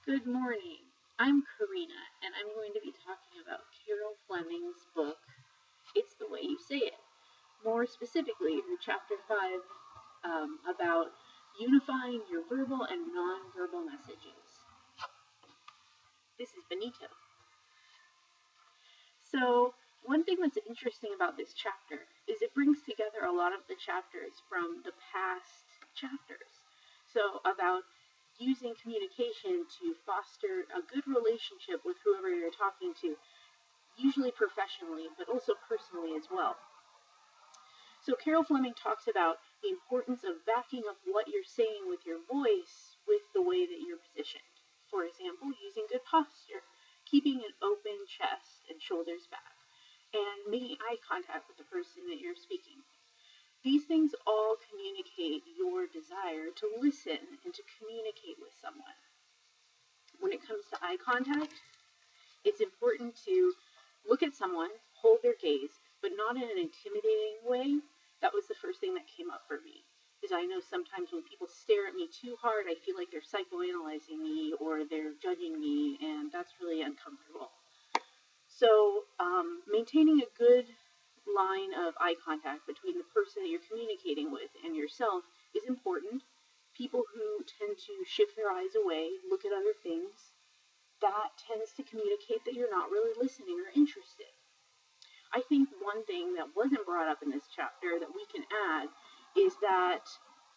Good morning. I'm Karina, and I'm going to be talking about Carol Fleming's book, It's the Way You Say It. More specifically, her chapter 5 about unifying your verbal and nonverbal messages. This is Benito. So, one thing that's interesting about this chapter is it brings together a lot of the chapters from the past chapters. So, about using communication to foster a good relationship with whoever you're talking to, usually professionally, but also personally as well. So Carol Fleming talks about the importance of backing up what you're saying with your voice with the way that you're positioned. For example, using good posture, keeping an open chest and shoulders back, and making eye contact with the person that you're speaking with. These things all communicate your desire to listen and to communicate with someone. When it comes to eye contact, it's important to look at someone, hold their gaze, but not in an intimidating way. That was the first thing that came up for me. Because I know sometimes when people stare at me too hard, I feel like they're psychoanalyzing me or they're judging me, and that's really uncomfortable. So maintaining a good line of eye contact between the person that you're communicating with and yourself is important. People who tend to shift their eyes away, look at other things, that tends to communicate that you're not really listening or interested. I think one thing that wasn't brought up in this chapter that we can add is that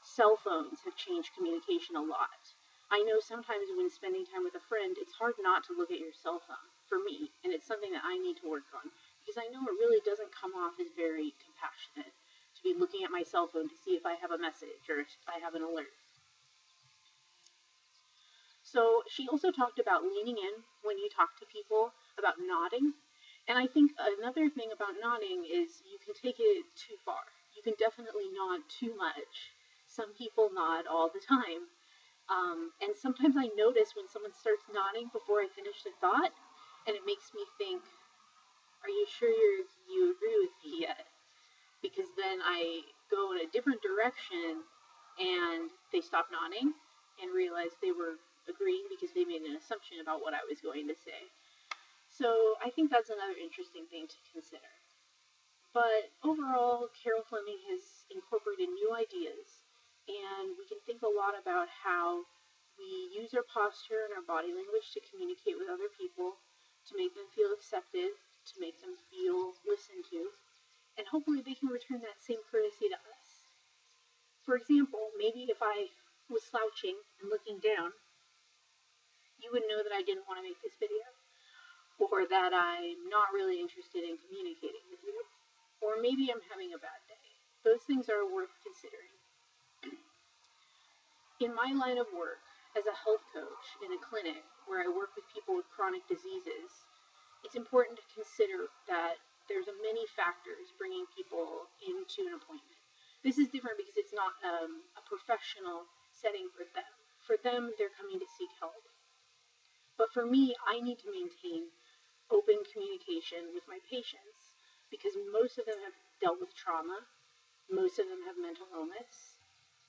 cell phones have changed communication a lot. I know sometimes when spending time with a friend, it's hard not to look at your cell phone, for me, and it's something that I need to work on, because I know it really doesn't come off as very compassionate to be looking at my cell phone to see if I have a message or if I have an alert. So she also talked about leaning in when you talk to people, about nodding. And I think another thing about nodding is you can take it too far. You can definitely nod too much. Some people nod all the time. And sometimes I notice when someone starts nodding before I finish the thought, and it makes me think, are you sure you agree with me yet? Because then I go in a different direction and they stop nodding and realize they were agreeing because they made an assumption about what I was going to say. So I think that's another interesting thing to consider. But overall, Carol Fleming has incorporated new ideas, and we can think a lot about how we use our posture and our body language to communicate with other people, to make them feel accepted, to make them feel listened to, and hopefully they can return that same courtesy to us. For example, maybe if I was slouching and looking down, you would know that I didn't want to make this video, or that I'm not really interested in communicating with you, or maybe I'm having a bad day. Those things are worth considering. In my line of work, as a health coach in a clinic where I work with people with chronic diseases, it's important to consider that there's many factors bringing people into an appointment. This is different because it's not a professional setting for them. For them, they're coming to seek help. But for me, I need to maintain open communication with my patients because most of them have dealt with trauma, most of them have mental illness,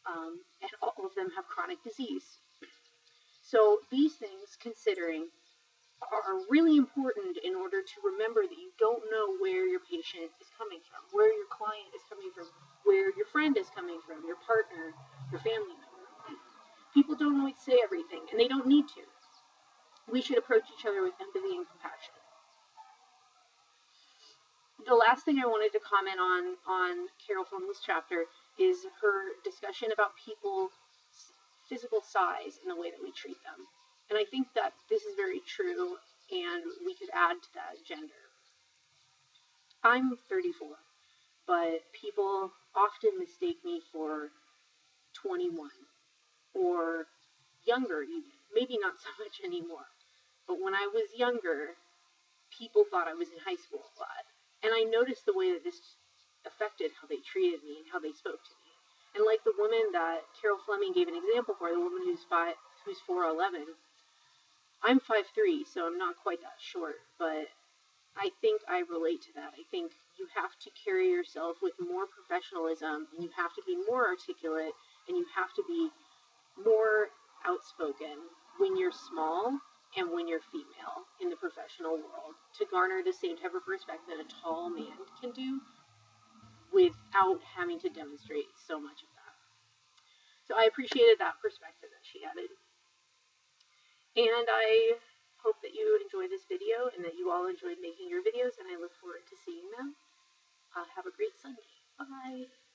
and all of them have chronic disease. So these things, considering, are really important in order to remember that you don't know where your patient is coming from, where your client is coming from, where your friend is coming from, your partner, your family member. People don't always say everything, and they don't need to. We should approach each other with empathy and compassion. The last thing I wanted to comment on Carol Fleming's chapter is her discussion about people's physical size and the way that we treat them. And I think that this is very true, and we could add to that gender. I'm 34, but people often mistake me for 21 or younger even. Maybe not so much anymore. But when I was younger, people thought I was in high school a lot. And I noticed the way that this affected how they treated me and how they spoke to me. And like the woman that Carol Fleming gave an example for, the woman who's 4'11", I'm 5'3", so I'm not quite that short, but I think I relate to that. I think you have to carry yourself with more professionalism, and you have to be more articulate, and you have to be more outspoken when you're small and when you're female in the professional world to garner the same type of respect that a tall man can do without having to demonstrate so much of that. So I appreciated that perspective that she added. And I hope that you enjoyed this video and that you all enjoyed making your videos, and I look forward to seeing them. Have a great Sunday. Bye.